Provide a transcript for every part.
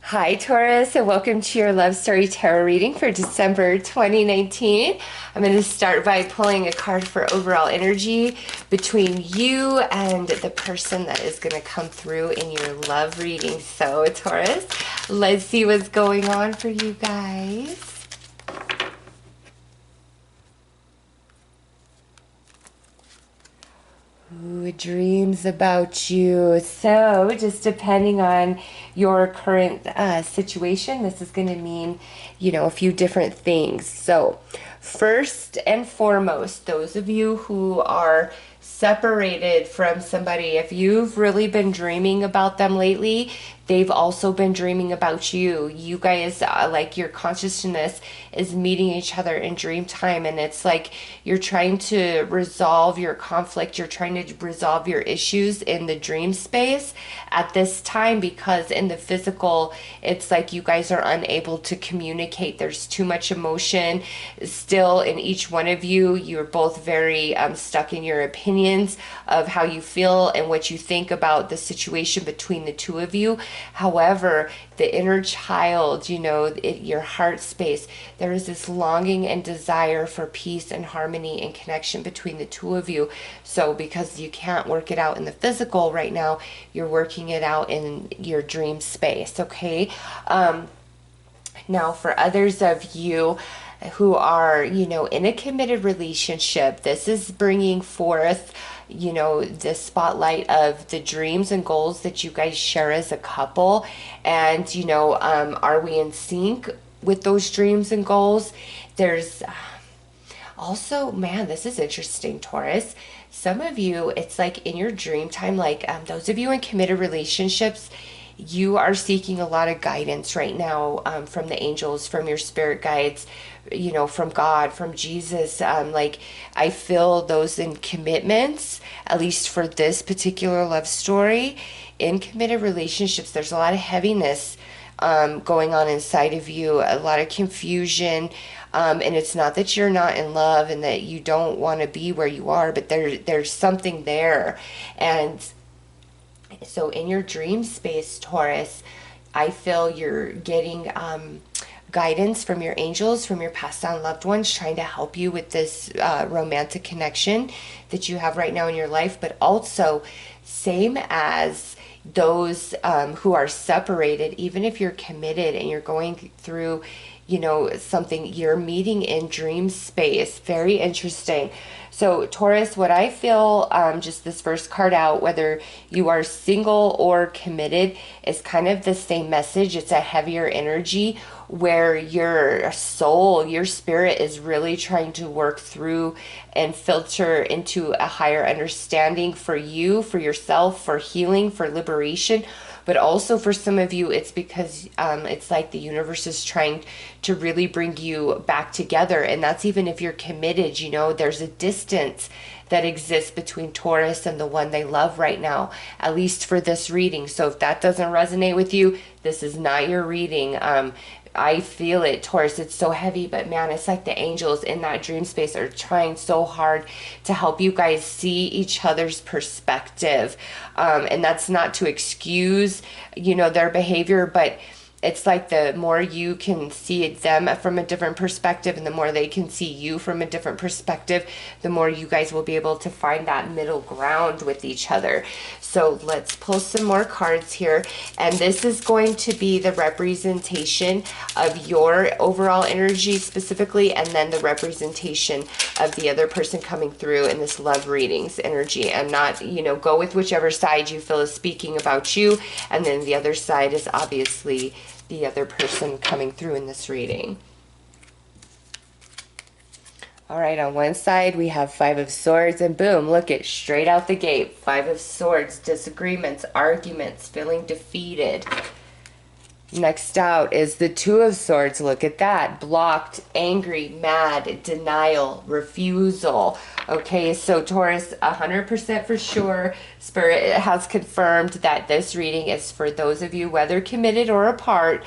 Hi, Taurus, and welcome to your Love Story Tarot reading for December 2019. I'm going to start by pulling a card for overall energy between you and the person that is going to come through in your love reading. So, Taurus, let's see what's going on for you guys. Ooh, dreams about you. So, just depending on your current situation, this is going to mean, a few different things. So, first and foremost, those of you who are separated from somebody, if you've really been dreaming about them lately, they've also been dreaming about you. You guys, like your consciousness is meeting each other in dream time, and it's like you're trying to resolve your conflict, you're trying to resolve your issues in the dream space at this time, because in the physical, it's like you guys are unable to communicate. There's too much emotion still in each one of you. You're both very stuck in your opinions of how you feel and what you think about the situation between the two of you. However, the inner child, your heart space, there is this longing and desire for peace and harmony and connection between the two of you. So because you can't work it out in the physical right now, you're working it out in your dream space, okay? Now, for others of you who are, in a committed relationship, this is bringing forth the spotlight of the dreams and goals that you guys share as a couple. And are we in sync with those dreams and goals? There's also, man, this is interesting, Taurus. Some of you, it's like in your dream time, like those of you in committed relationships, you are seeking a lot of guidance right now, from the angels, from your spirit guides, from God, from Jesus. Like, I feel those in commitments, at least for this particular love story. In committed relationships, there's a lot of heaviness going on inside of you, a lot of confusion. And it's not that you're not in love and that you don't want to be where you are, but there's something there. And so in your dream space, Taurus, I feel you're getting guidance from your angels, from your passed down loved ones, trying to help you with this romantic connection that you have right now in your life. But also, same as those who are separated, even if you're committed and you're going through something, you're meeting in dream space. Very interesting. So Taurus, what I feel, just this first card out, whether you are single or committed, is kind of the same message. It's a heavier energy where your soul, your spirit is really trying to work through and filter into a higher understanding for you, for yourself, for healing, for liberation. But also for some of you, it's because it's like the universe is trying to really bring you back together. And that's even if you're committed, there's a distance that exists between Taurus and the one they love right now, at least for this reading. So if that doesn't resonate with you, this is not your reading. I feel it, Taurus. It's so heavy, but man, it's like the angels in that dream space are trying so hard to help you guys see each other's perspective. And that's not to excuse, their behavior, but it's like the more you can see them from a different perspective and the more they can see you from a different perspective, the more you guys will be able to find that middle ground with each other. So let's pull some more cards here. And this is going to be the representation of your overall energy specifically, and then the representation of the other person coming through in this love readings energy. And not, go with whichever side you feel is speaking about you. And then the other side is obviously the other person coming through in this reading. All right, on one side we have Five of Swords, and boom, look it, straight out the gate. Five of Swords, disagreements, arguments, feeling defeated. Next out is the Two of Swords. Look at that. Blocked, angry, mad, denial, refusal. Okay, so Taurus, 100% for sure, Spirit has confirmed that this reading is for those of you, whether committed or apart.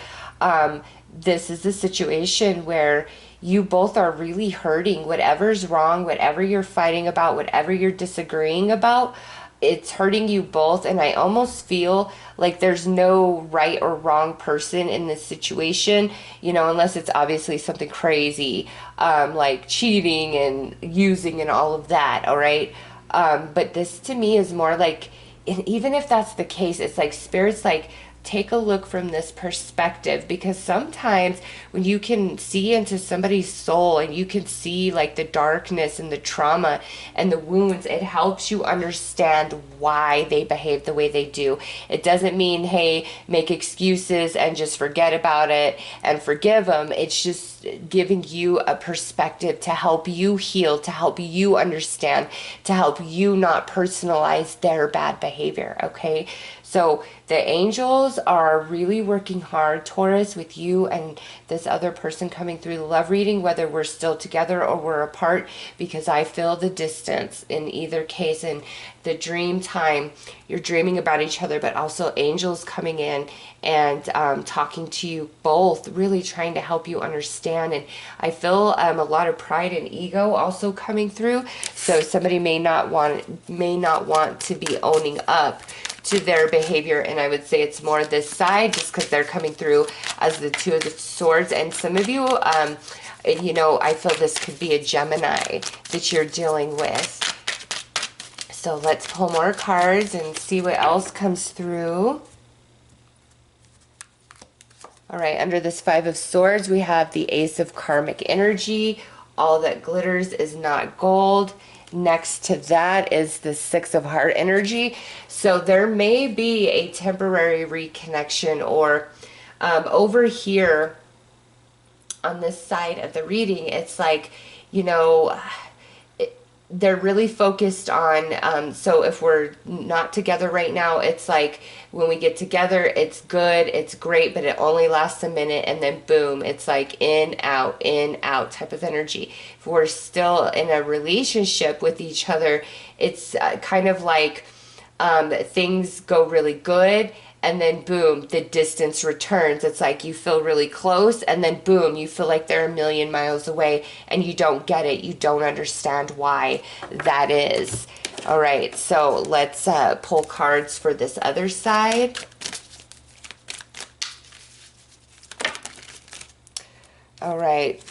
This is a situation where you both are really hurting. Whatever's wrong, whatever you're fighting about, whatever you're disagreeing about, it's hurting you both, and I almost feel like there's no right or wrong person in this situation, you know, unless it's obviously something crazy, like cheating and using and all of that, all right? But this to me is more like, and even if that's the case, it's like spirit's like, take a look from this perspective, because sometimes when you can see into somebody's soul and you can see like the darkness and the trauma and the wounds, it helps you understand why they behave the way they do. It doesn't mean, hey, make excuses and just forget about it and forgive them. It's just giving you a perspective to help you heal, to help you understand, to help you not personalize their bad behavior, okay? So the angels are really working hard, Taurus, with you and this other person coming through the love reading, whether we're still together or we're apart, because I feel the distance in either case. And the dream time, you're dreaming about each other, but also angels coming in and talking to you both, really trying to help you understand. And I feel a lot of pride and ego also coming through. So somebody may not want to be owning up to their behavior, and I would say it's more this side, just because they're coming through as the Two of the Swords. And some of you, you know, I feel this could be a Gemini that you're dealing with. So let's pull more cards and see what else comes through. All right, under this Five of Swords, we have the Ace of Karmic Energy. All that glitters is not gold. Next to that is the Six of Heart energy. So there may be a temporary reconnection, or over here on this side of the reading, it's like, you know, they're really focused on, so if we're not together right now, it's like when we get together, it's good, it's great, but it only lasts a minute, and then boom, it's like in, out type of energy. If we're still in a relationship with each other, it's kind of like things go really good, and then boom, the distance returns. It's like you feel really close, and then boom, you feel like they're a million miles away, and you don't get it. You don't understand why that is. All right, so let's pull cards for this other side. All right.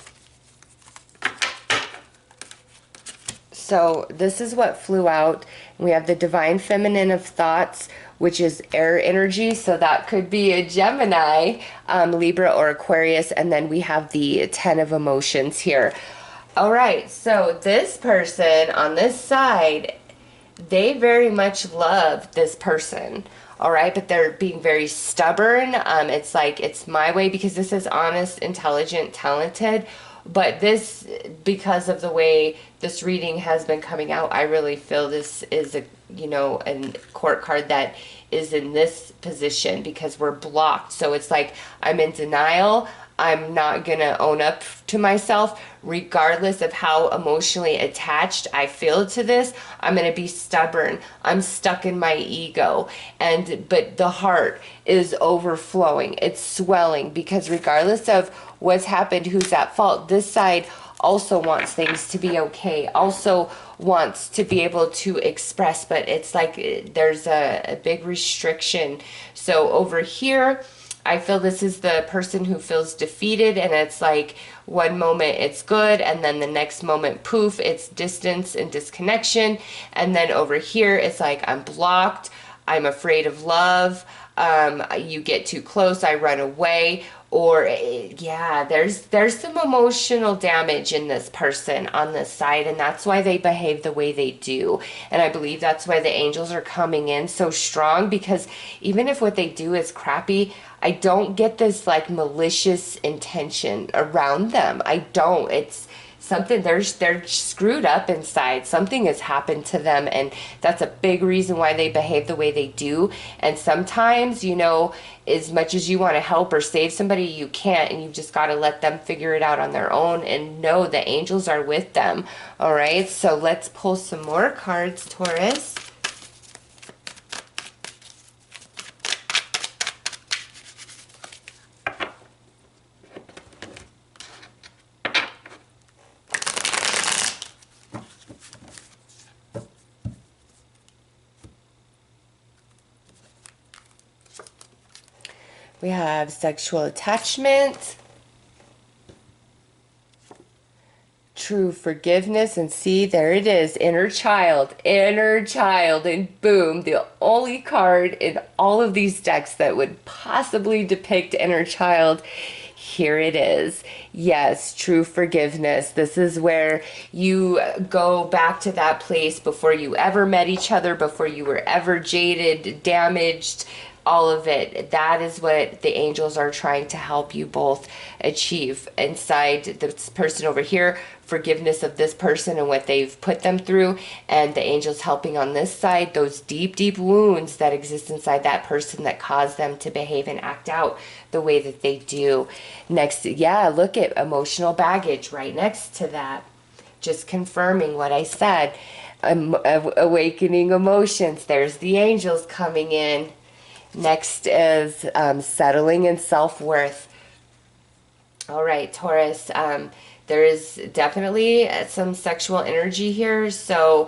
So this is what flew out. We have the Divine Feminine of Thoughts, which is air energy. So that could be a Gemini, Libra, or Aquarius. And then we have the 10 of Emotions here. All right, so this person on this side, they very much love this person. All right, but they're being very stubborn. It's like, it's my way, because this is honest, intelligent, talented. But this, because of the way this reading has been coming out, I really feel this is a, you know, a court card that is in this position because we're blocked. So it's like, I'm in denial. I'm not going to own up to myself, regardless of how emotionally attached I feel to this. I'm going to be stubborn. I'm stuck in my ego. But the heart is overflowing. It's swelling, because regardless of what's happened, who's at fault, this side also wants things to be okay, also wants to be able to express, but it's like there's a big restriction. So over here, I feel this is the person who feels defeated, and it's like one moment it's good, and then the next moment, poof, it's distance and disconnection. And then over here, it's like, I'm blocked, I'm afraid of love, you get too close, I run away. Or yeah, there's some emotional damage in this person on this side, and that's why they behave the way they do. And I believe that's why the angels are coming in so strong, because even if what they do is crappy, I don't get this like malicious intention around them. I don't. It's something, they're screwed up inside. Something has happened to them, and that's a big reason why they behave the way they do. And sometimes, you know, as much as you want to help or save somebody, you can't, and you've just got to let them figure it out on their own, and know the angels are with them. All right, so let's pull some more cards, Taurus. We have sexual attachment, true forgiveness, and see, there it is, inner child, and boom, the only card in all of these decks that would possibly depict inner child. Here it is. Yes, true forgiveness. This is where you go back to that place before you ever met each other, before you were ever jaded, damaged, all of it. That is what the angels are trying to help you both achieve. Inside this person over here, forgiveness of this person and what they've put them through, and the angels helping on this side, those deep, deep wounds that exist inside that person that cause them to behave and act out the way that they do. Next, yeah, look at emotional baggage right next to that. Just confirming what I said. Awakening emotions. There's the angels coming in. Next is settling in self-worth. All right, Taurus, there is definitely some sexual energy here. So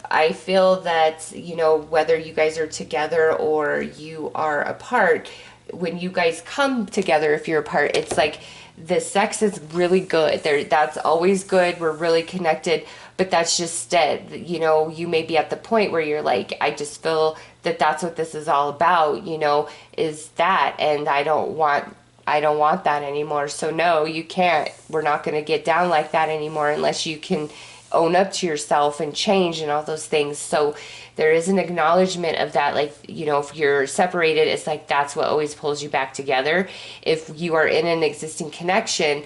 I feel that, you know, whether you guys are together or you are apart, when you guys come together, if you're apart, it's like the sex is really good. That's always good. We're really connected. But that's just it. You know, you may be at the point where you're like, I just feel that that's what this is all about, you know, is that. And I don't want that anymore. So no, you can't. We're not going to get down like that anymore unless you can own up to yourself and change and all those things. So there is an acknowledgement of that. Like, you know, if you're separated, it's like that's what always pulls you back together. If you are in an existing connection,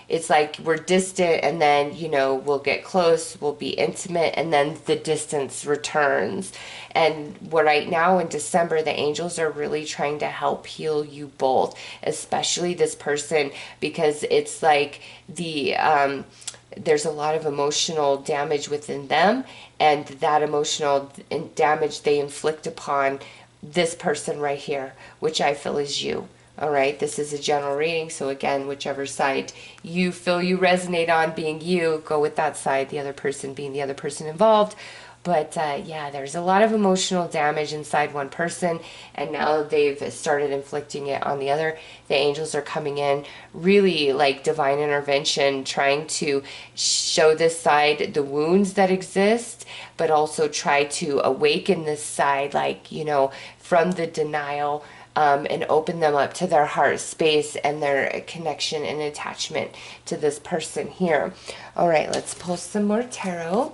it's like we're distant and then, you know, we'll get close, we'll be intimate, and then the distance returns. And right now in December, the angels are really trying to help heal you both, especially this person, because it's like there's a lot of emotional damage within them, and that emotional damage they inflict upon this person right here, which I feel is you. All right, this is a general reading, so again, whichever side you feel you resonate on being you, go with that side, the other person being the other person involved. But yeah, there's a lot of emotional damage inside one person, and now they've started inflicting it on the other. The angels are coming in, really like divine intervention, trying to show this side the wounds that exist, but also try to awaken this side, like, you know, from the denial, and open them up to their heart space and their connection and attachment to this person here. All right, let's pull some more tarot.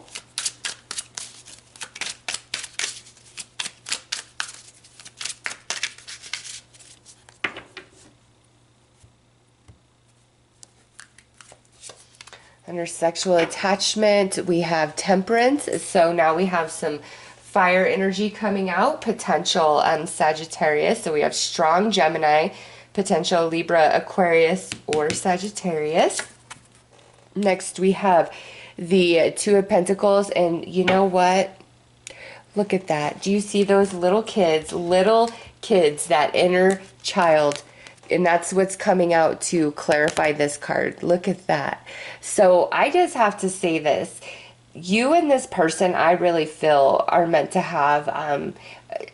Under sexual attachment, we have temperance. So now we have some fire energy coming out, potential Sagittarius. So we have strong Gemini, potential Libra, Aquarius, or Sagittarius. Next, we have the Two of Pentacles. And you know what? Look at that. Do you see those little kids, that inner child? And that's what's coming out to clarify this card. Look at that. So I just have to say this. You and this person, I really feel, are meant to have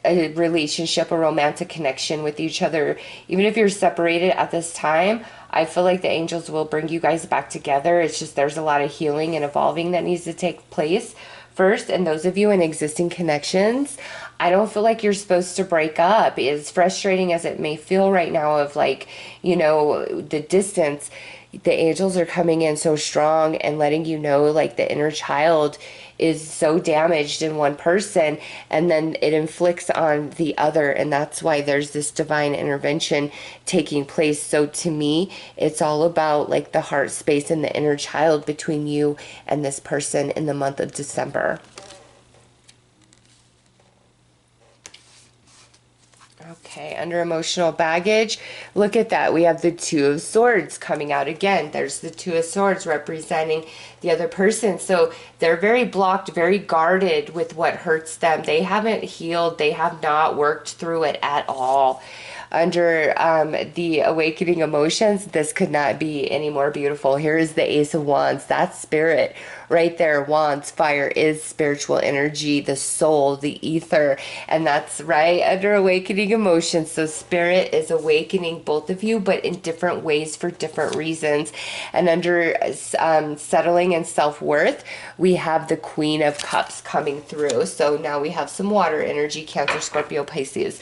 a relationship, a romantic connection with each other. Even if you're separated at this time, I feel like the angels will bring you guys back together. It's just there's a lot of healing and evolving that needs to take place first. And those of you in existing connections, I don't feel like you're supposed to break up. As frustrating as it may feel right now of like, you know, the distance, the angels are coming in so strong and letting you know like the inner child is so damaged in one person, and then it inflicts on the other, and that's why there's this divine intervention taking place. So to me, it's all about like the heart space and the inner child between you and this person in the month of December. Okay, under emotional baggage, look at that. We have the Two of Swords coming out again. There's the Two of Swords representing the other person. So they're very blocked, very guarded with what hurts them. They haven't healed. They have not worked through it at all. under the awakening emotions, this could not be any more beautiful. Here is the Ace of Wands. That's spirit right there. Wands, fire is spiritual energy, the soul, the ether, and that's right under awakening emotions. So spirit is awakening both of you, but in different ways for different reasons. And under settling and self-worth, we have the Queen of Cups coming through. So now we have some water energy, Cancer, Scorpio, Pisces.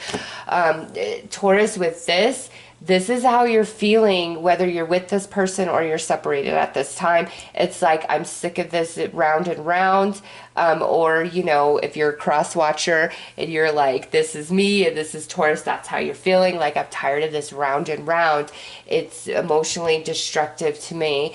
Taurus, with this is how you're feeling, whether you're with this person or you're separated at this time. It's like, I'm sick of this round and round. Or, you know, if you're a cross watcher and you're like, this is me and this is Taurus, that's how you're feeling. Like, I'm tired of this round and round. It's emotionally destructive to me.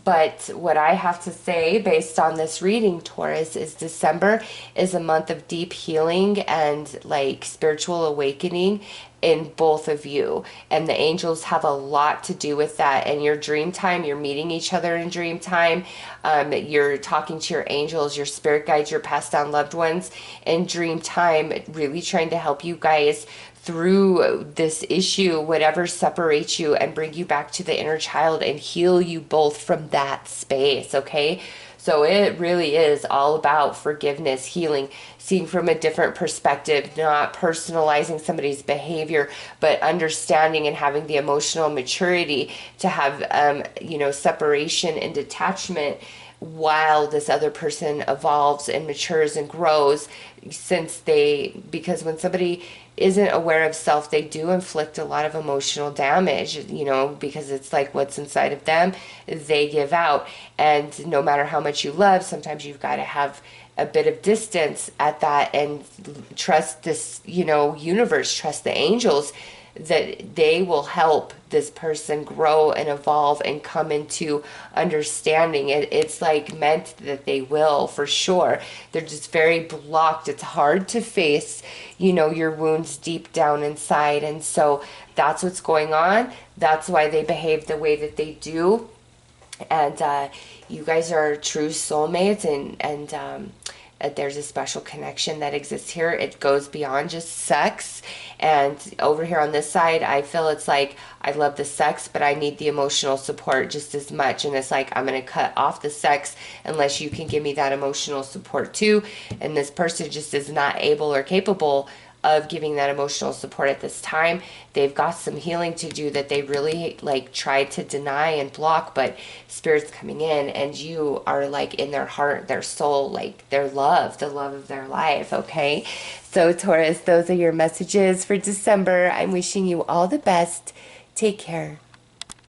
But what I have to say based on this reading, Taurus, is December is a month of deep healing and like spiritual awakening in both of you. And the angels have a lot to do with that. And your dream time, you're meeting each other in dream time. You're talking to your angels, your spirit guides, your passed down loved ones in dream time, really trying to help you guys through this issue, whatever separates you, and bring you back to the inner child and heal you both from that space, okay? So it really is all about forgiveness, healing, seeing from a different perspective, not personalizing somebody's behavior, but understanding and having the emotional maturity to have, you know, separation and detachment while this other person evolves and matures and grows, because when somebody isn't aware of self, they do inflict a lot of emotional damage, you know, because it's like what's inside of them, they give out. And no matter how much you love, sometimes you've got to have a bit of distance at that and trust this, you know, universe, trust the angels, that they will help this person grow and evolve and come into understanding. It's like meant that they will, for sure. They're just very blocked. It's hard to face, you know, your wounds deep down inside. And so that's what's going on. That's why they behave the way that they do. And you guys are true soulmates, and there's a special connection that exists here. It goes beyond just sex. And over here on this side, I feel it's like, I love the sex, but I need the emotional support just as much. And it's like, I'm going to cut off the sex unless you can give me that emotional support too. And this person just is not able or capable of giving that emotional support at this time. They've got some healing to do that they really like tried to deny and block, but Spirit's coming in and you are like in their heart, their soul, like their love, the love of their life, okay? So Taurus, those are your messages for December. I'm wishing you all the best. Take care.